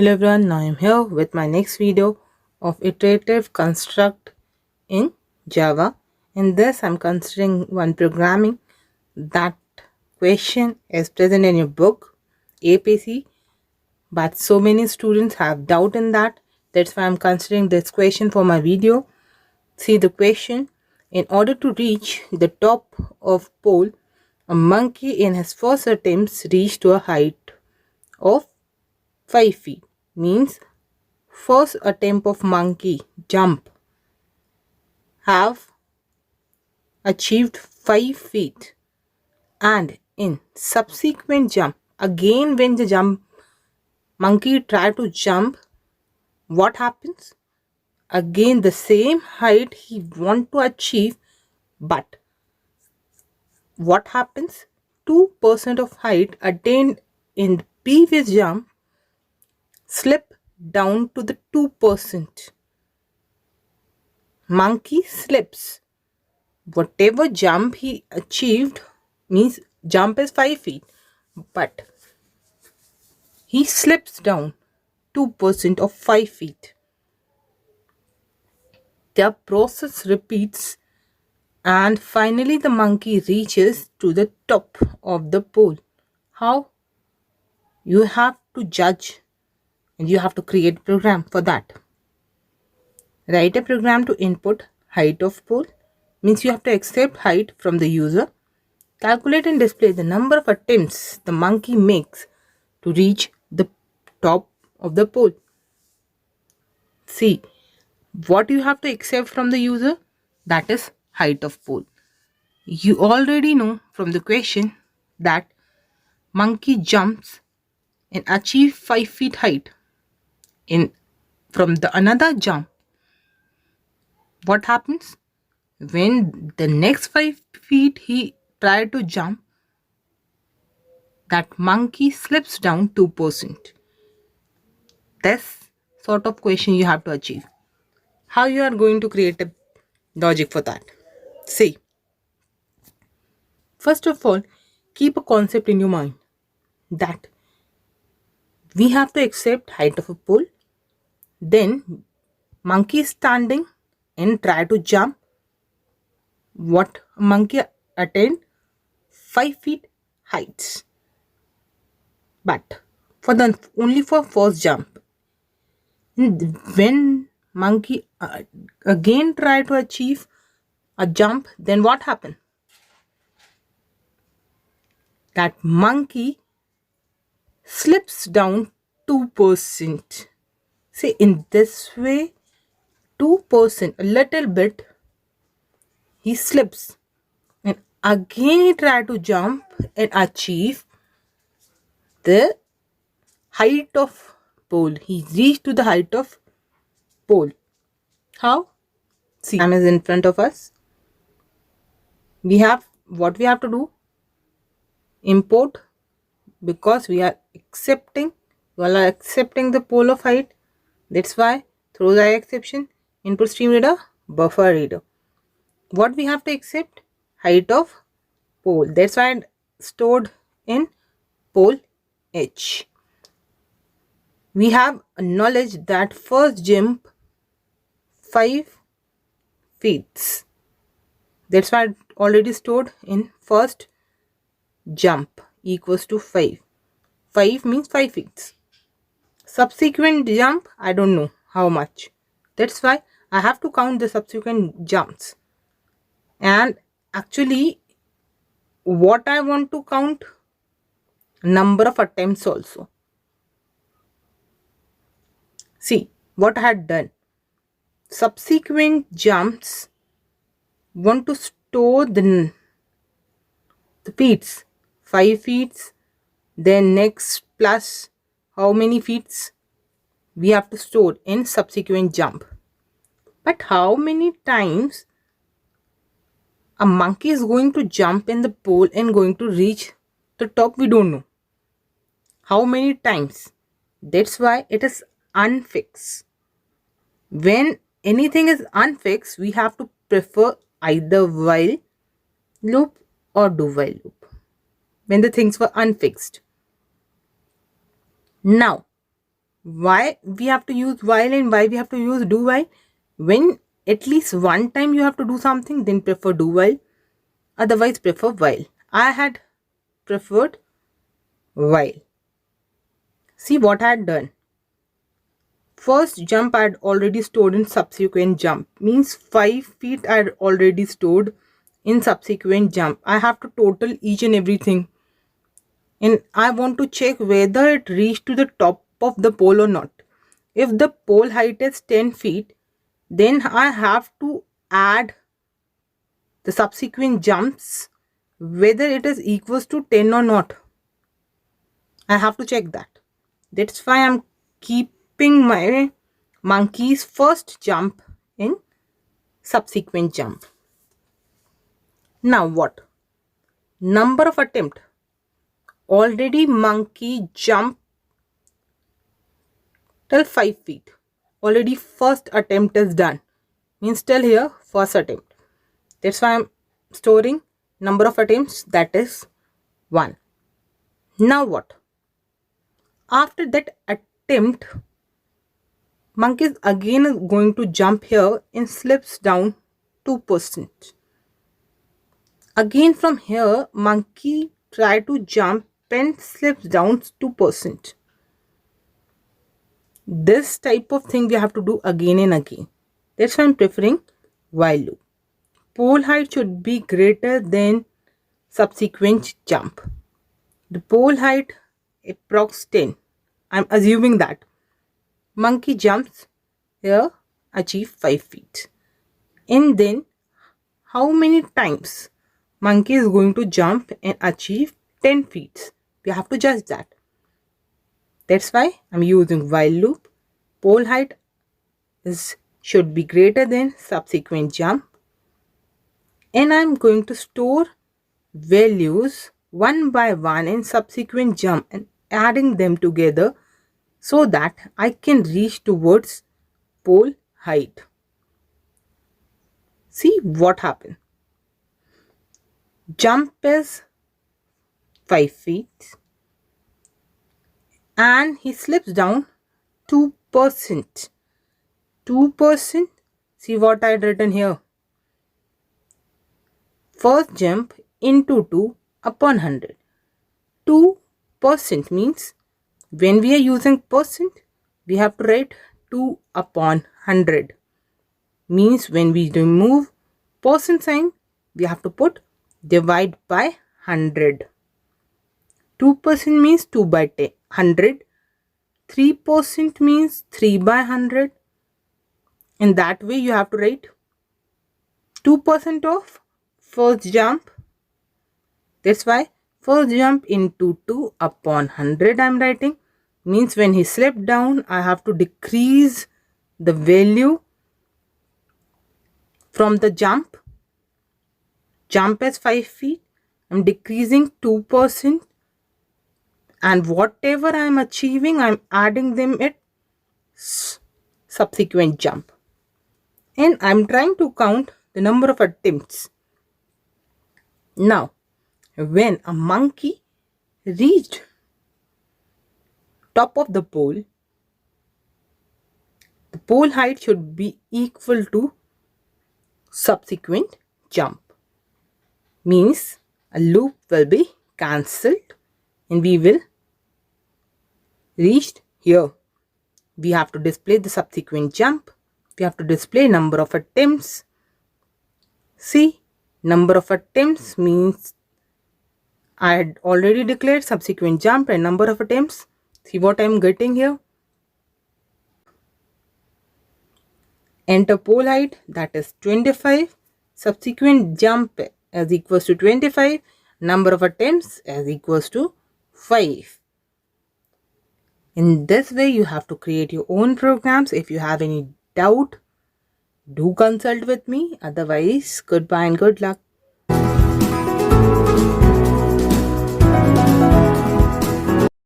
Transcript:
Hello everyone, now I am here with my next video of iterative construct in Java. In this, I'm considering one programming that question is present in your book, APC, but so many students have doubt in that. That's why I'm considering this question for my video. See the question. In order to reach the top of pole, a monkey in his first attempts reached to a height of 5 feet. Means first attempt of monkey jump have achieved 5 feet, and in subsequent jump again when the monkey try to jump, what happens? Again the same height he want to achieve, but what happens? 2% of height attained in the previous jump slip down to the 2%. Monkey slips. Whatever jump he achieved, means jump is 5 feet, but he slips down 2% of 5 feet. The process repeats and finally the monkey reaches to the top of the pole. How? You have to judge and you have to create a program for that. Write a program to input height of pole, means you have to accept height from the user. Calculate and display the number of attempts the monkey makes to reach the top of the pole. See, what you have to accept from the user, that is height of pole. You already know from the question that monkey jumps and achieve 5 feet height. From the another jump, what happens? When the next 5 feet he tried to jump, that monkey slips down 2%. This sort of question you have to achieve. How you are going to create a logic for that? See, first of all, keep a concept in your mind that we have to accept height of a pole. Then monkey is standing and try to jump. What monkey attained? 5 feet heights. But for the only for first jump. When monkey again try to achieve a jump, then what happened? That monkey slips down 2%. See, in this way, 2%, a little bit, he slips. And again he try to jump and achieve the height of pole. He reached to the height of pole. How? See, time is in front of us. What we have to do? Import, because we are accepting the pole of height. That's why throws I exception, input stream reader, buffer reader. What we have to accept? Height of pole. That's why I stored in pole h. We have knowledge that first jump 5 feet. That's why I already stored in first jump equals to 5. 5 means 5 feet. Subsequent jump, I don't know how much. That's why I have to count the subsequent jumps. And actually, what I want to count? Number of attempts also. See what I had done. Subsequent jumps want to store the feet. 5 feet. Then next plus how many feet we have to store in subsequent jump. But how many times a monkey is going to jump in the pole and going to reach the top, we don't know. How many times? That's why it is unfixed. When anything is unfixed, we have to prefer either while loop or do while loop when the things were unfixed. Now, Why we have to use while and why we have to use do while? When at least one time you have to do something, then prefer do while. Otherwise, prefer while. I had preferred while. See what I had done. First jump I had already stored in subsequent jump. Means 5 feet I had already stored in subsequent jump. I have to total each and everything. And I want to check whether it reached to the top of the pole or not. If the pole height is 10 feet, then I have to add the subsequent jumps whether it is equals to 10 or not. I have to check that. That's why I'm keeping my monkey's first jump in subsequent jump. Now what? Number of attempt. Already monkey jumped till 5 feet. Already first attempt is done. Means till here first attempt. That's why I'm storing number of attempts, that is 1. Now what? After that attempt, monkey is again going to jump here and slips down 2%. Again from here, monkey try to jump and slips down 2%. This type of thing we have to do again and again. That's why I'm preferring while loop. Pole height should be greater than subsequent jump. The pole height approx 10. I'm assuming that. Monkey jumps here, achieve 5 feet. And then how many times monkey is going to jump and achieve 10 feet? We have to judge that. That's why I'm using while loop. Pole height should be greater than subsequent jump. And I'm going to store values one by one in subsequent jump and adding them together so that I can reach towards pole height. See what happened. Jump is 5 feet and he slips down 2%. 2%. See what I had written here. First jump into 2 upon 100. 2% means when we are using percent, we have to write 2 upon 100. Means when we remove percent sign, we have to put divide by 100. 2% means 2 by 100. 3% means 3 by 100. In that way, you have to write 2% of first jump. That's why first jump into 2 upon 100 I'm writing. Means when he slipped down, I have to decrease the value from the jump. Jump is 5 feet. I'm decreasing 2%. And whatever I'm achieving, I'm adding them at subsequent jump. And I'm trying to count the number of attempts. Now, when a monkey reached top of the pole height should be equal to subsequent jump. Means a loop will be cancelled and we will reach here. We have to display the subsequent jump. We have to display number of attempts. See, number of attempts means I had already declared subsequent jump and number of attempts. See what I am getting here. Enter pole height, that is 25. Subsequent jump as equals to 25. Number of attempts as equals to 5. In this way, you have to create your own programs. If you have any doubt, do consult with me. Otherwise, goodbye and good luck.